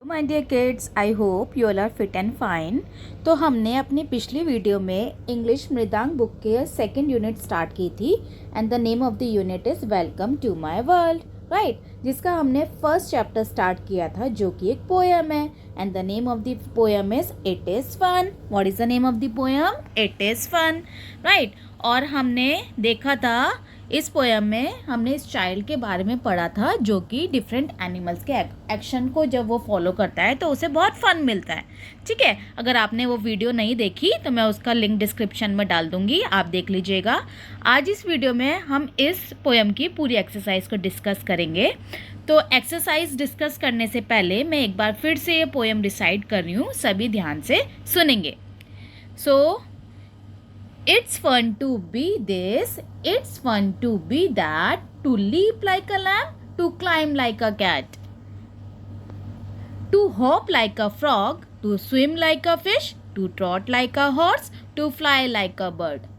My dear kids, I hope you all are fit and fine. तो हमने अपनी पिछली वीडियो में इंग्लिश मृदांक बुक के सेकंड यूनिट स्टार्ट की थी and the name of the unit is welcome to my world, right, जिसका हमने फर्स्ट चैप्टर स्टार्ट किया था जो कि एक पोएम है and the name of the poem is it is fun. What is the name of the poem? It is fun, right. और हमने देखा था इस पोएम में हमने इस चाइल्ड के बारे में पढ़ा था जो कि डिफरेंट एनिमल्स के एक्शन को जब वो फॉलो करता है तो उसे बहुत फन मिलता है। ठीक है, अगर आपने वो वीडियो नहीं देखी तो मैं उसका लिंक डिस्क्रिप्शन में डाल दूंगी, आप देख लीजिएगा। आज इस वीडियो में हम इस पोएम की पूरी एक्सरसाइज को डिस्कस करेंगे। तो एक्सरसाइज डिस्कस करने से पहले मैं एक बार फिर से ये पोएम डिसाइड कर रही हूँ, सभी ध्यान से सुनेंगे। सो it's fun to be this, it's fun to be that, to leap like a lamb, to climb like a cat, to hop like a frog, to swim like a fish, to trot like a horse, to fly like a bird.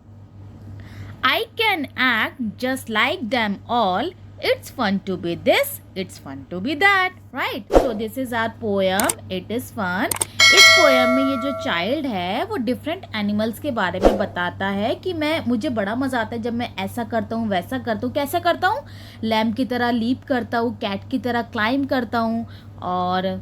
I can act just like them all. It's fun to be this, it's fun to be that, right? So this is our poem, it is fun. इस poem में ये जो child है वो different animals के बारे में बताता है कि मुझे बड़ा मज़ा आता है जब मैं ऐसा करता हूँ, वैसा करता हूँ। कैसा करता हूँ? लैम्ब की तरह लीप करता हूँ, कैट की तरह क्लाइंब करता हूँ, और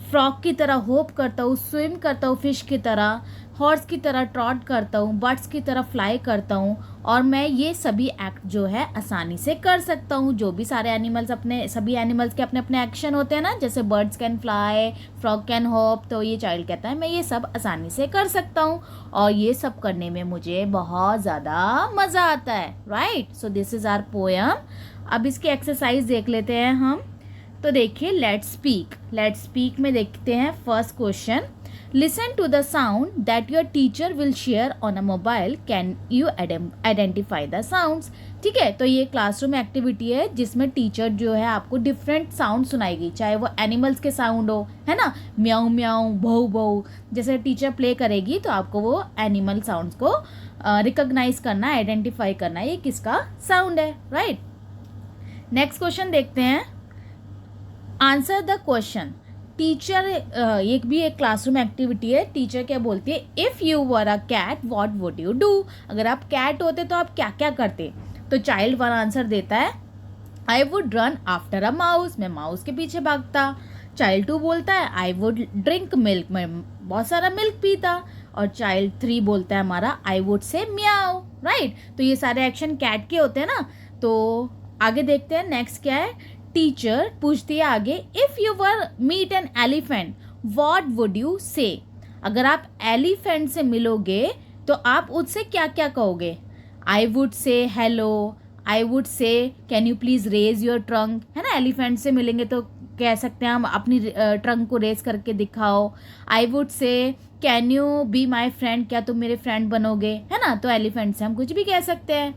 फ्रॉग की तरह होप करता हूँ, स्विम करता हूँ फिश की तरह, हॉर्स की तरह ट्रॉट करता हूँ, बर्ड्स की तरह फ्लाई करता हूँ। और मैं ये सभी एक्ट जो है आसानी से कर सकता हूँ। जो भी सारे एनिमल्स सभी एनिमल्स के अपने अपने एक्शन होते हैं ना, जैसे birds can fly, frog can hop, तो ये चाइल्ड कहता है मैं ये सब आसानी से कर सकता हूँ और ये सब करने में मुझे बहुत ज़्यादा मज़ा आता है, right. So this is our poem. अब इसकी एक्सरसाइज देख लेते हैं हम। तो देखिए, लेट्स स्पीक में देखते हैं first question. Listen to the sound that your teacher will share on a mobile, can you identify the sounds. ठीक है, तो ये क्लासरूम एक्टिविटी है जिसमें टीचर जो है आपको डिफरेंट साउंड सुनाएगी, चाहे वो एनिमल्स के साउंड हो, है ना, म्याऊ म्याऊ, भौ भौ, जैसे टीचर प्ले करेगी तो आपको वो एनिमल साउंड्स को रिकॉग्नाइज करना, आइडेंटिफाई करना ये किसका साउंड है, राइट। नेक्स्ट क्वेश्चन देखते हैं। Answer the question. टीचर एक क्लासरूम एक्टिविटी है। टीचर क्या बोलती है? If you were a cat what would you do. अगर आप कैट होते तो आप क्या क्या करते? तो चाइल्ड 1 आंसर देता है I would run after a mouse, मैं माउस के पीछे भागता। चाइल्ड 2 बोलता है आई वुड ड्रिंक मिल्क, मैं बहुत सारा मिल्क पीता। और चाइल्ड 3 बोलता है हमारा आई वुड से म्याऊ, राइट। तो ये सारे एक्शन कैट के होते हैं ना। तो आगे देखते हैं नेक्स्ट क्या है। टीचर पूछती है आगे, if you were meet an elephant what would you say. अगर आप एलिफेंट से मिलोगे तो आप उससे क्या क्या कहोगे? I would say hello, I would say can you please raise your trunk, है ना। एलिफेंट से मिलेंगे तो कह सकते हैं हम अपनी ट्रंक को रेज करके दिखाओ। आई would say can you be my friend, क्या तुम मेरे फ्रेंड बनोगे, है ना। तो एलिफेंट से हम कुछ भी कह सकते हैं।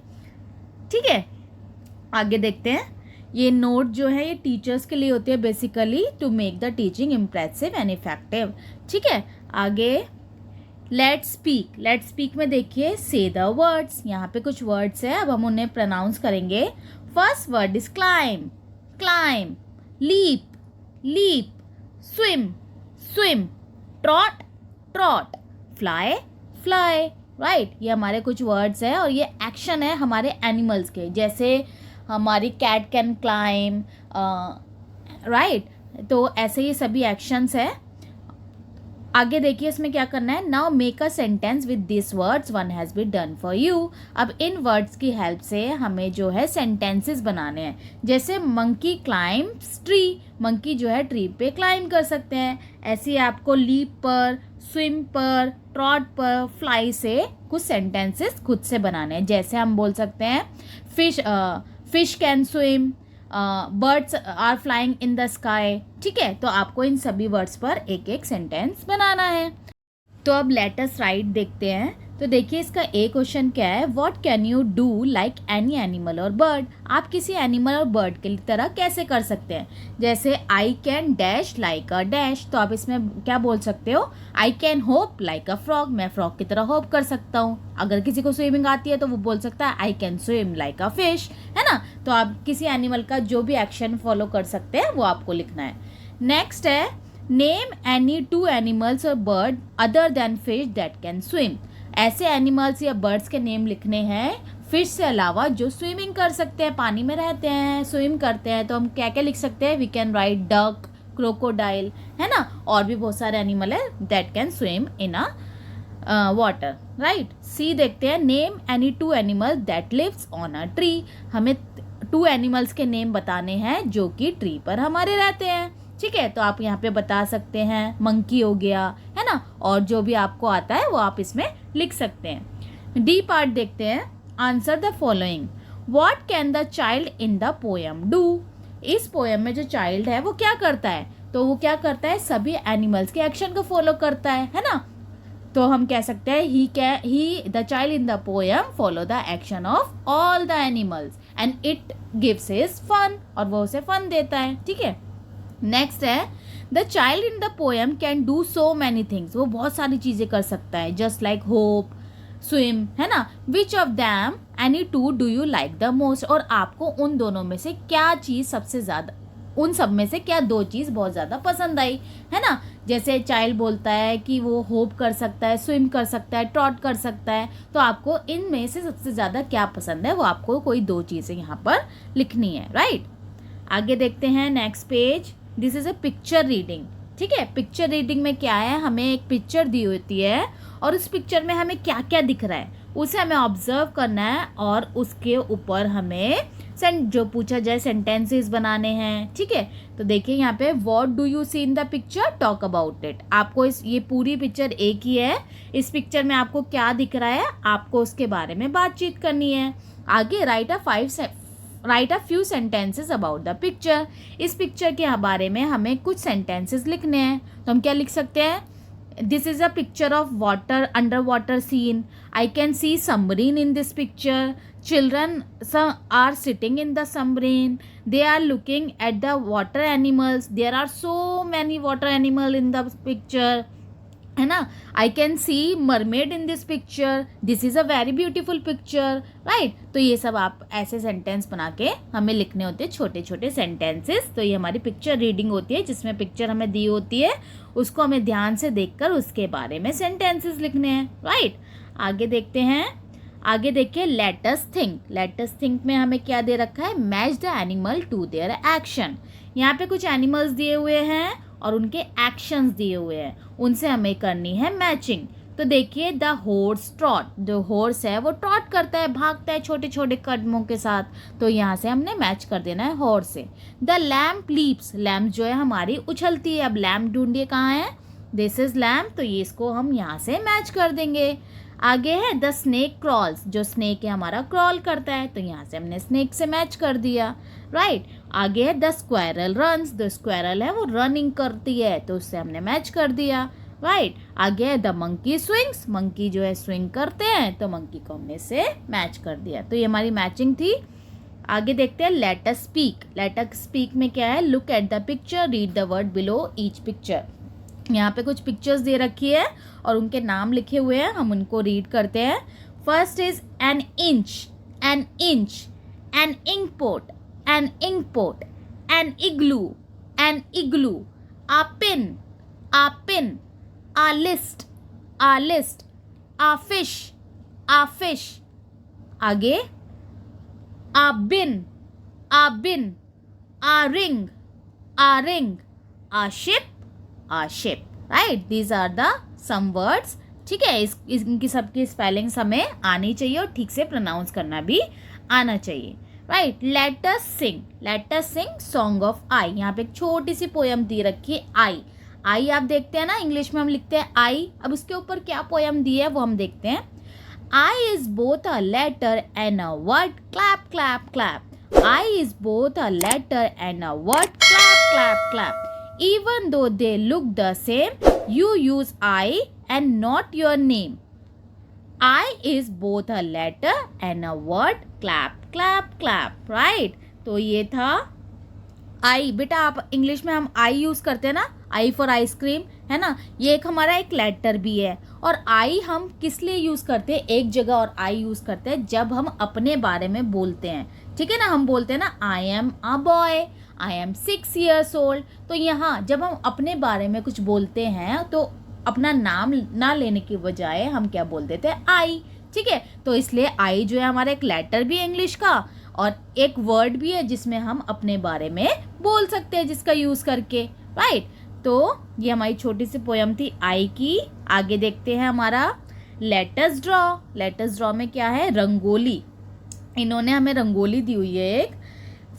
ठीक है, आगे देखते हैं। ये नोट जो है ये टीचर्स के लिए होती है basically to make the teaching impressive and effective. ठीक है, आगे लेट्स स्पीक में देखिए से द वर्ड्स। यहाँ पे कुछ वर्ड्स है, अब हम उन्हें प्रोनाउंस करेंगे। First word is climb, leap, swim, trot, fly, right. ये हमारे कुछ वर्ड्स है और ये एक्शन है हमारे एनिमल्स के, जैसे हमारी कैट कैन क्लाइम, राइट। तो ऐसे ये सभी एक्शंस है। आगे देखिए इसमें क्या करना है। Now make a sentence with this words, one has been done for you. अब इन वर्ड्स की हेल्प से हमें जो है सेंटेंसेस बनाने हैं। जैसे मंकी क्लाइम्स ट्री, मंकी जो है ट्री पे क्लाइम कर सकते हैं। ऐसे ही आपको लीप पर, स्विम पर, ट्रॉट पर, फ्लाई से कुछ सेंटेंसेस खुद से बनाने हैं। जैसे हम बोल सकते हैं fish can swim, birds are flying in the sky. ठीक है, तो आपको इन सभी वर्ड्स पर एक एक सेंटेंस बनाना है। तो अब लेट अस राइट देखते हैं। तो देखिए इसका ए क्वेश्चन क्या है। What can you do like any animal और बर्ड। आप किसी एनिमल और बर्ड की तरह कैसे कर सकते हैं? जैसे I can dash like a dash, तो आप इसमें क्या बोल सकते हो? I can hope like a frog, मैं फ्रॉग की तरह होप कर सकता हूँ। अगर किसी को स्विमिंग आती है तो वो बोल सकता है I can swim like a fish, है ना। तो आप किसी एनिमल का जो भी एक्शन फॉलो कर सकते हैं वो आपको लिखना है। नेक्स्ट है नेम एनी 2 एनिमल्स और bird other than fish that can swim. ऐसे एनिमल्स या बर्ड्स के नेम लिखने हैं फिश से अलावा जो स्विमिंग कर सकते हैं, पानी में रहते हैं, स्विम करते हैं। तो हम क्या क्या लिख सकते हैं? We can write duck, crocodile, है ना, और भी बहुत सारे एनिमल है that can swim in a water, right. See देखते हैं, name any 2 animal that lives on a tree. हमें 2 एनिमल्स के नेम बताने हैं जो कि ट्री पर हमारे रहते हैं, ठीक है। तो आप यहाँ पे बता सकते हैं, मंकी हो गया, है ना, और जो भी आपको आता है वो आप इसमें लिख सकते हैं। डी पार्ट देखते हैं, answer the following, what can the child in the poem do. इस पोएम में जो चाइल्ड है वो क्या करता है? तो वो क्या करता है? सभी एनिमल्स के एक्शन को फॉलो करता है ना। तो हम कह सकते हैं he the child in the poem follow the action of all the animals and it gives his fun, और वो उसे फन देता है, ठीक है। नेक्स्ट है, the child in the poem can do so many things. वो बहुत सारी चीजें कर सकता है, जस्ट लाइक होप, स्विम, है ना। Which of them any 2 do you like the most. और आपको उन दोनों में से क्या चीज सबसे ज्यादा, उन सब में से क्या 2 चीज बहुत ज्यादा पसंद आई, है ना। जैसे चाइल्ड बोलता है कि वो होप कर सकता है, स्विम कर सकता है, ट्रॉट कर सकता है। तो आपको इनमें से सबसे ज्यादा क्या पसंद है, वो आपको कोई 2 चीजें यहाँ पर लिखनी है, राइट। आगे देखते हैं, next page. This is a picture reading, ठीक है। पिक्चर रीडिंग में क्या है, हमें एक पिक्चर दी होती है और उस पिक्चर में हमें क्या क्या दिख रहा है उसे हमें ऑब्जर्व करना है, और उसके ऊपर हमें जो पूछा जाए सेंटेंसेस बनाने हैं, ठीक है। तो देखिए यहाँ पे, what do you see in the picture, talk about it. आपको ये पूरी पिक्चर एक ही है, इस पिक्चर में आपको क्या दिख रहा है, आपको उसके बारे में बातचीत करनी है। आगे right a few sentences about the picture. इस पिक्चर के बारे में हमें कुछ सेंटेंसेस लिखने हैं। तो हम क्या लिख सकते हैं? This is a picture of water, under water scene. I can see submarine in this picture. Children are sitting in the submarine. They are looking at the water animals. There are so many water animal in the picture, है ना। I can see mermaid in this picture. This is a very beautiful picture, right. तो ये सब आप ऐसे sentence बना के हमें लिखने होते हैं, छोटे छोटे सेंटेंसेस। तो ये हमारी पिक्चर रीडिंग होती है, जिसमें पिक्चर हमें दी होती है, उसको हमें ध्यान से देखकर उसके बारे में सेंटेंसेस लिखने हैं, राइट। आगे देखते हैं, आगे देखिए, let us think. Let us think में हमें क्या दे रखा है? Match the animal to their action. यहाँ पे कुछ एनिमल्स दिए हुए हैं और उनके एक्शंस दिए हुए हैं, उनसे हमें करनी है मैचिंग। तो देखिए, द हॉर्स ट्रॉट, जो हॉर्स है वो ट्रॉट करता है, भागता है छोटे छोटे कदमों के साथ। तो यहाँ से हमने मैच कर देना है हॉर्स से। द लैम्प लीप्स, लैम्प जो है हमारी उछलती है। अब लैम्प ढूंढिए कहाँ है, दिस इज लैम्प, तो ये इसको हम यहाँ से मैच कर देंगे। आगे है द स्नेक क्रॉल्स, जो स्नेक है हमारा क्रॉल करता है, तो यहाँ से हमने स्नेक से मैच कर दिया, राइट। आगे है the squirrel runs, the squirrel है वो रनिंग करती है, तो उससे हमने मैच कर दिया, राइट। आगे है द मंकी स्विंग्स, मंकी जो है स्विंग करते हैं, तो मंकी को हमने से मैच कर दिया। तो ये हमारी मैचिंग थी। आगे देखते हैं, let us speak. Let us speak में क्या है? Look at the picture, read the word below each picture. यहाँ पे कुछ पिक्चर्स दे रखी है और उनके नाम लिखे हुए हैं, हम उनको रीड करते हैं। First is an inch, an inch, an ink pot, an ink pot, an igloo, an igloo, a pin, a pin, a list, a list, a fish, a fish. आगे a bin, a bin, a ring, a ring, a ship, a ship, right? These are the some words, ठीक है। इनकी सबकी spellings हमें आनी चाहिए और ठीक से प्रोनाउंस करना भी आना चाहिए, right. Let us sing, let us sing song of I. यहाँ पे एक छोटी सी पोयम दी रखी है, आई। आई आप देखते हैं ना, इंग्लिश में हम लिखते हैं आई। अब उसके ऊपर क्या पोयम दी है वो हम देखते हैं। I is both a letter and a word, clap clap clap. I is both a letter and a word, clap clap clap. Even though they look the same, you use I and not your name. I is both a letter and a word. Clap, clap, clap. Right? तो ये था I। बेटा आप English में हम I use करते हैं ना, I for आइसक्रीम, है ना। ये एक हमारा एक लेटर भी है। और आई हम किस लिए यूज़ करते हैं, एक जगह और आई यूज़ करते हैं जब हम अपने बारे में बोलते हैं, ठीक है ना। हम बोलते हैं ना I am a boy, I am 6 years old। तो यहाँ जब हम अपने बारे में कुछ बोलते हैं तो अपना नाम ना लेने की बजाय हम क्या बोल देते हैं, आई, ठीक है। तो इसलिए आई जो है हमारा एक लेटर भी है इंग्लिश का, और एक वर्ड भी है जिसमें हम अपने बारे में बोल सकते हैं जिसका यूज़ करके, राइट। तो ये हमारी छोटी सी पोयम थी आई की। आगे देखते हैं हमारा लेटस ड्रॉ। लेटस ड्रॉ में क्या है, रंगोली। इन्होंने हमें रंगोली दी हुई है एक।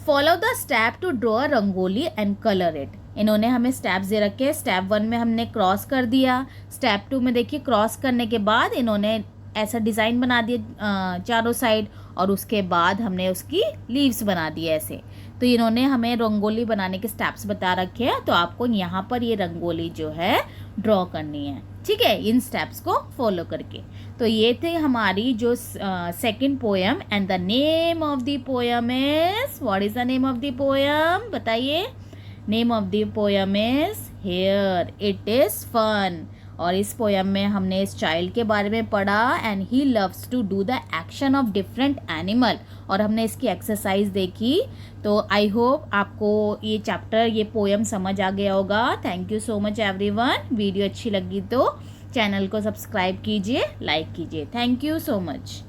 Follow the step to draw rangoli and colour it. इन्होंने हमें स्टेप्स दे रखे हैं। स्टेप 1 में हमने क्रॉस कर दिया, स्टेप 2 में देखिए क्रॉस करने के बाद इन्होंने ऐसा डिज़ाइन बना दिया चारों साइड, और उसके बाद हमने उसकी लीव्स बना दिए ऐसे। तो इन्होंने हमें रंगोली बनाने के स्टेप्स बता रखे हैं, तो आपको यहाँ पर ये रंगोली जो है ड्रॉ करनी है, ठीक है, इन स्टेप्स को फॉलो करके। तो ये थे हमारी जो second poem. And the name of the poem is, what is the name of the poem, बताइए। Name of the poem is here it is fun. और इस पोएम में हमने इस चाइल्ड के बारे में पढ़ा, and he loves to do the action of different animal, और हमने इसकी एक्सरसाइज देखी। तो आई होप आपको ये चैप्टर, ये पोएम समझ आ गया होगा। Thank you so much everyone. Video अच्छी लगी तो चैनल को सब्सक्राइब कीजिए, लाइक कीजिए। Thank you so much.